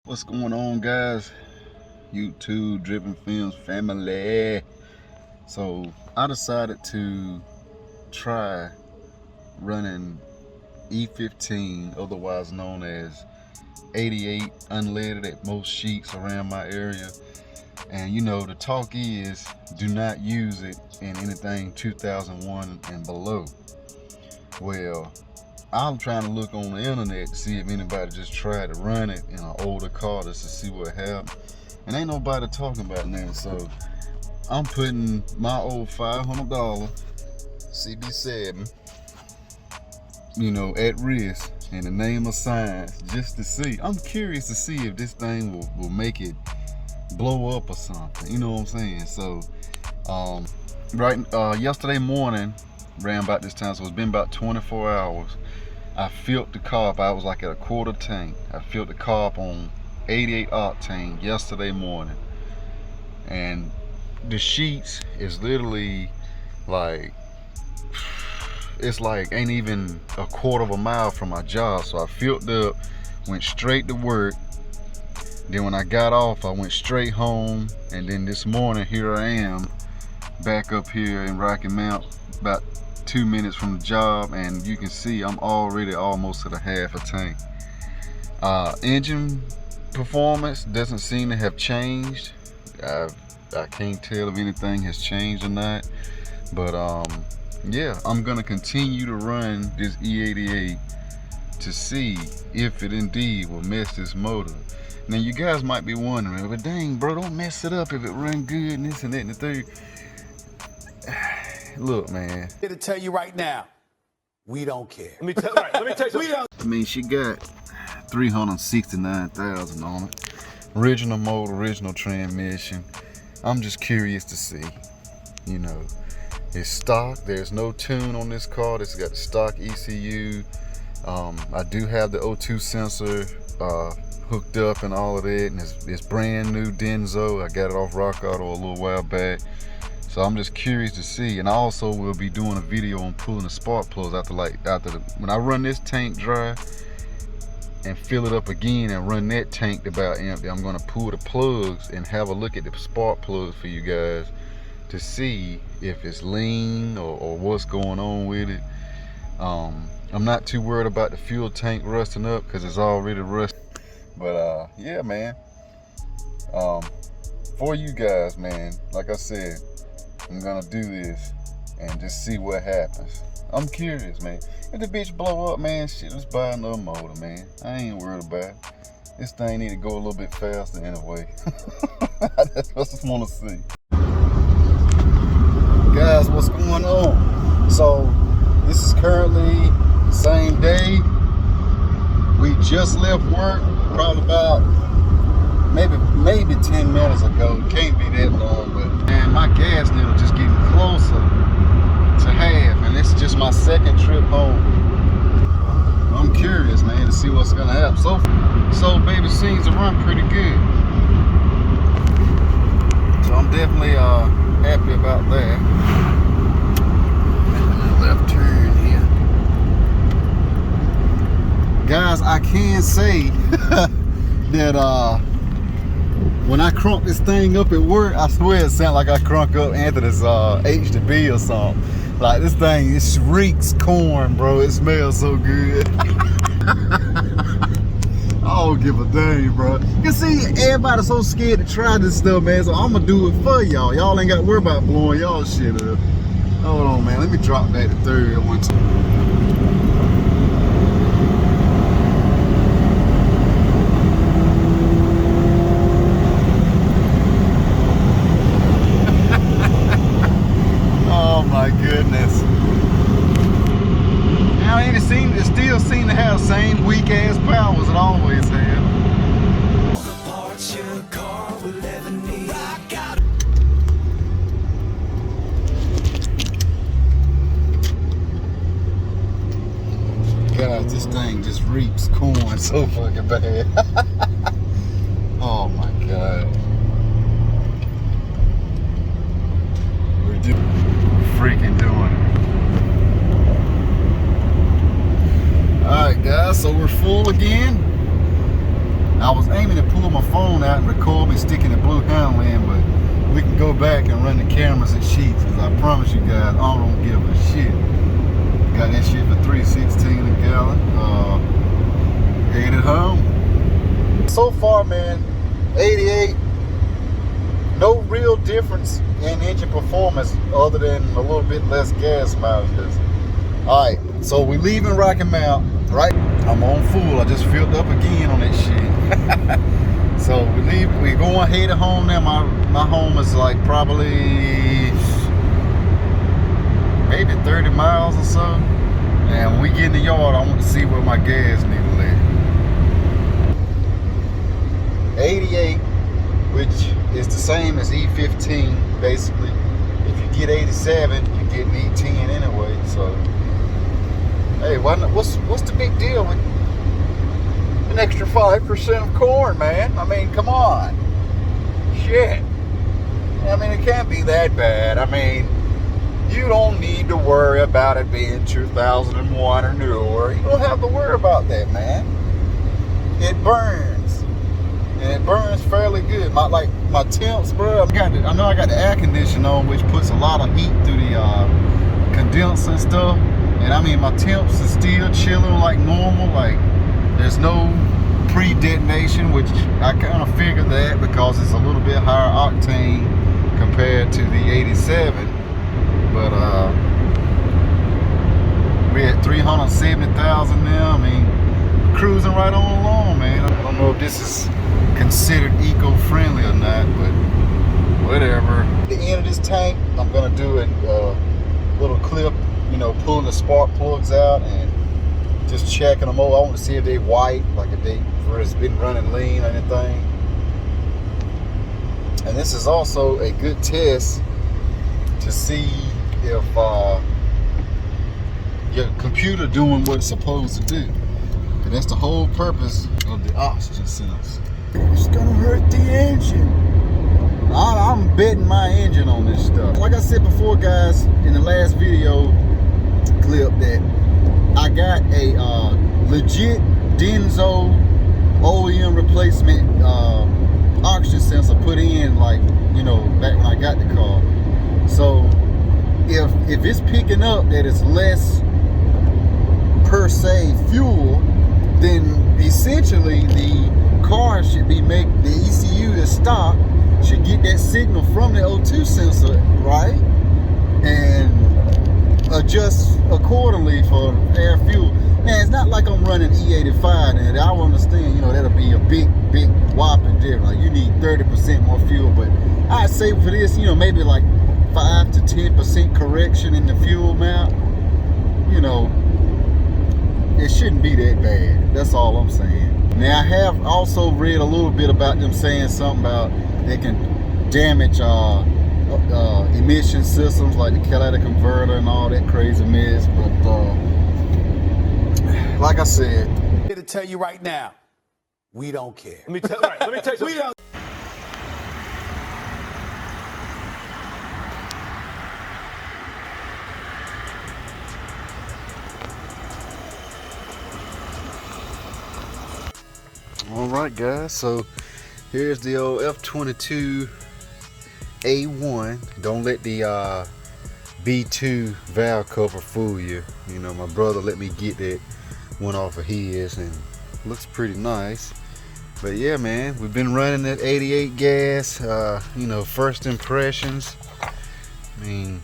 What's going on, guys? YouTube Driven Films family. So I decided to try running E15, otherwise known as 88 unleaded at most Sheetz around my area. And you know, the talk is do not use it in anything 2001 and below. Well, I'm trying to look on the internet to see if anybody just tried to run it in an older car just to see what happened. And ain't nobody talking about nothing, so I'm putting my old $500 CB7, you know, at risk in the name of science, just to see. I'm curious to see if this thing will make it blow up or something, you know what I'm saying? So yesterday morning around about this time, so it's been about 24 hours, I filled the car up. I was like at a quarter tank. I filled the car up on 88 octane yesterday morning, and the Sheetz is literally like, it's like ain't even a quarter of a mile from my job. So I filled up, went straight to work. Then when I got off, I went straight home, and then this morning here I am back up here in Rocky Mount, about 2 minutes from the job, and you can see I'm already almost at a half a tank. Engine performance doesn't seem to have changed. I can't tell if anything has changed or not, but yeah, I'm gonna continue to run this E88 to see if it indeed will mess this motor. Now you guys might be wondering, but dang bro, don't mess it up if it run good and this and that and the third. Look, man. I'm here to tell you right now, we don't care. Let me tell you something. I mean, she got 369,000 on it. Original motor, original transmission. I'm just curious to see, you know, it's stock. There's no tune on this car. It's got the stock ECU. I do have the O2 sensor hooked up and all of that, and it's brand new Denso. I got it off Rock Auto a little while back. So I'm just curious to see, and I also will be doing a video on pulling the spark plugs when I run this tank dry and fill it up again and run that tank about empty. I'm gonna pull the plugs and have a look at the spark plugs for you guys to see if it's lean or what's going on with it. I'm not too worried about the fuel tank rusting up because it's already rusted. But yeah, man. For you guys, man, like I said, I'm gonna do this and just see what happens. I'm curious, man. If the bitch blow up, man, shit, let's buy another motor, man. I ain't worried about it. This thing need to go a little bit faster anyway. I just wanna see. Guys, what's going on? So, this is currently the same day. We just left work probably about maybe 10 minutes ago. It can't be that long, but man, my gas needle just getting closer to half, and this is just my second trip home. I'm curious, man, to see what's gonna happen. So baby, seems to run pretty good. So I'm definitely happy about that. Making a left turn here. Guys, I can say that when I crunk this thing up at work, I swear it sounds like I crunk up Anthony's H2B or something. Like this thing, it reeks corn, bro. It smells so good. I don't give a dang, bro. You see, everybody's so scared to try this stuff, man. So I'm gonna do it for y'all. Y'all ain't got to worry about blowing y'all shit up. Hold on, man. Let me drop back to third at one time. Goodness. Now it still seem to have the same weak ass powers it always have. God, this thing just reaps corn so fucking bad. Oh my God. We're freaking doing it. Alright guys, guys, so we're full again. I was aiming to pull my phone out and record me sticking the blue handle in, but we can go back and run the cameras at Sheetz, because I promise you guys, I don't give a shit. Got that shit for $3.16 a gallon. Headed home. So far, man, 88, no real difference in engine performance other than a little bit less gas mileage. Alright, so we leaving Rocky Mount, right? I'm on full. I just filled up again on that shit. So we're going headed home now. My home is like probably maybe 30 miles or so. And when we get in the yard, I want to see where my gas needle is. 88, which is the same as E15, basically. If you get 87, you get an E10 anyway. So, hey, why not? What's the big deal with an extra 5% of corn, man? I mean, come on. Shit. I mean, it can't be that bad. I mean, you don't need to worry about it being 2001 or newer. You don't have to worry about that, man. It burns. And it burns fairly good. My temps, bro. I know I got the air conditioner on, which puts a lot of heat through the condenser and stuff. And I mean, my temps are still chilling like normal. Like, there's no pre-detonation, which I kind of figured that because it's a little bit higher octane compared to the 87. But we're at 370,000 now. I mean, cruising right on along, man. I don't know if this is considered eco-friendly or not, but whatever. At the end of this tank, I'm gonna do a little clip, you know, pulling the spark plugs out and just checking them over. I want to see if they white, like if it's been running lean or anything. And this is also a good test to see if your computer doing what it's supposed to do. And that's the whole purpose of the oxygen sensor. It's gonna hurt the engine. I'm betting my engine on this stuff. Like I said before, guys, in the last video clip, that I got a legit Denso OEM replacement oxygen sensor put in, like, you know, back when I got the car. So if it's picking up that it's less per se fuel, then essentially the car should be the ECU that's stock should get that signal from the O2 sensor, right? And adjust accordingly for air fuel. Now, it's not like I'm running E85 and I understand, you know, that'll be a big whopping difference. Like, you need 30% more fuel, but I'd say for this, you know, maybe like 5 to 10% correction in the fuel amount, you know, it shouldn't be that bad. That's all I'm saying. Now, I have also read a little bit about them saying something about they can damage emission systems like the catalytic converter and all that crazy mess. But like I said, I'm here to tell you right now, we don't care. Let me tell you something. We don't. all right, guys, so here's the old F22 A1. Don't let the B2 valve cover fool you. You know, my brother let me get that one off of his, and looks pretty nice. But yeah, man, we've been running that 88 gas. You know, first impressions, I mean,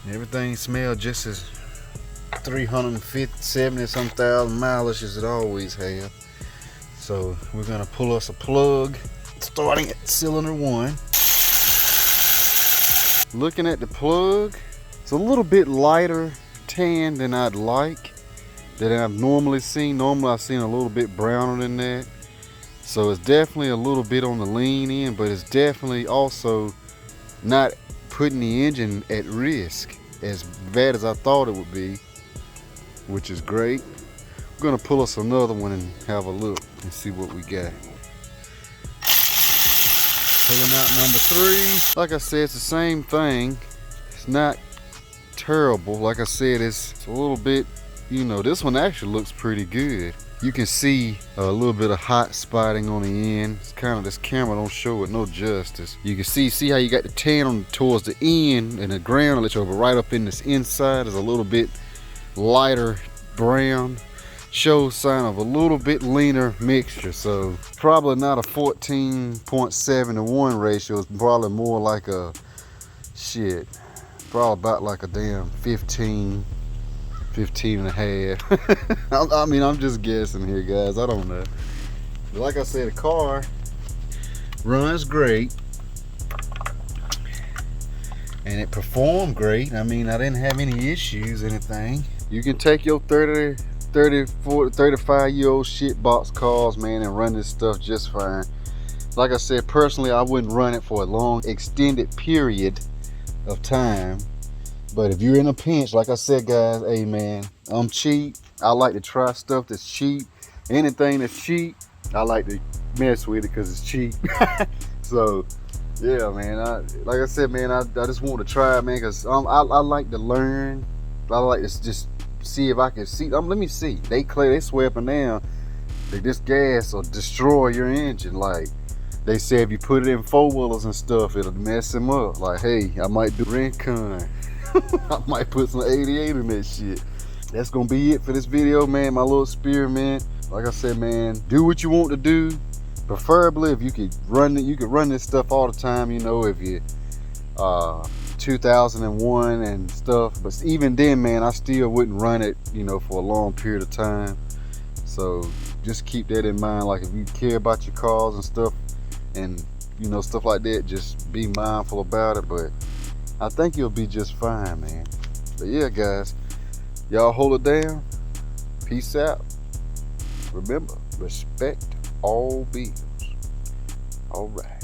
everything smelled just as 370 some thousand mileage as it always have. So we're gonna pull us a plug starting at cylinder 1. Looking at the plug, it's a little bit lighter tan than I'd like, that I've normally seen. Normally I've seen a little bit browner than that. So it's definitely a little bit on the lean end, but it's definitely also not putting the engine at risk as bad as I thought it would be, which is great. We're gonna pull us another one and have a look and see what we got. Pulling out number 3. Like I said, it's the same thing. It's not terrible. Like I said, it's a little bit you know, this one actually looks pretty good. You can see a little bit of hot spotting on the end. It's kind of, this camera don't show it no justice. You can see how you got the tan on towards the end and the ground, but right up in this inside is a little bit lighter brown. Shows sign of a little bit leaner mixture. So probably not a 14.7 to 1 ratio. It's probably more like a shit. Probably about like a damn 15 and a half. I mean, I'm just guessing here, guys. I don't know. But like I said, the car runs great. And it performed great. I mean, I didn't have any issues, anything. You can take your 30, 40, 35-year-old shit box cars, man, and run this stuff just fine. Like I said, personally, I wouldn't run it for a long, extended period of time. But if you're in a pinch, like I said, guys, hey man, I'm cheap. I like to try stuff that's cheap. Anything that's cheap, I like to mess with it because it's cheap. So yeah, man, like I said, man, I just want to try it, man, because I like to learn. I like to just see if I can see. Let me see. They swear up and down that this gas will destroy your engine. Like they say, if you put it in 4-wheelers and stuff, it'll mess them up. Like, hey, I might do Rincon. I might put some 88 in that shit. That's gonna be it for this video, man. My little experiment. Like I said, man, do what you want to do. Preferably, if you could run it, you could run this stuff all the time. You know, if you 2001 and stuff. But even then, man, I still wouldn't run it, you know, for a long period of time. So just keep that in mind. Like, if you care about your cars and stuff, and you know, stuff like that, just be mindful about it. But I think you'll be just fine, man. But yeah, guys, y'all hold it down. Peace out. Remember, respect all bills. All right.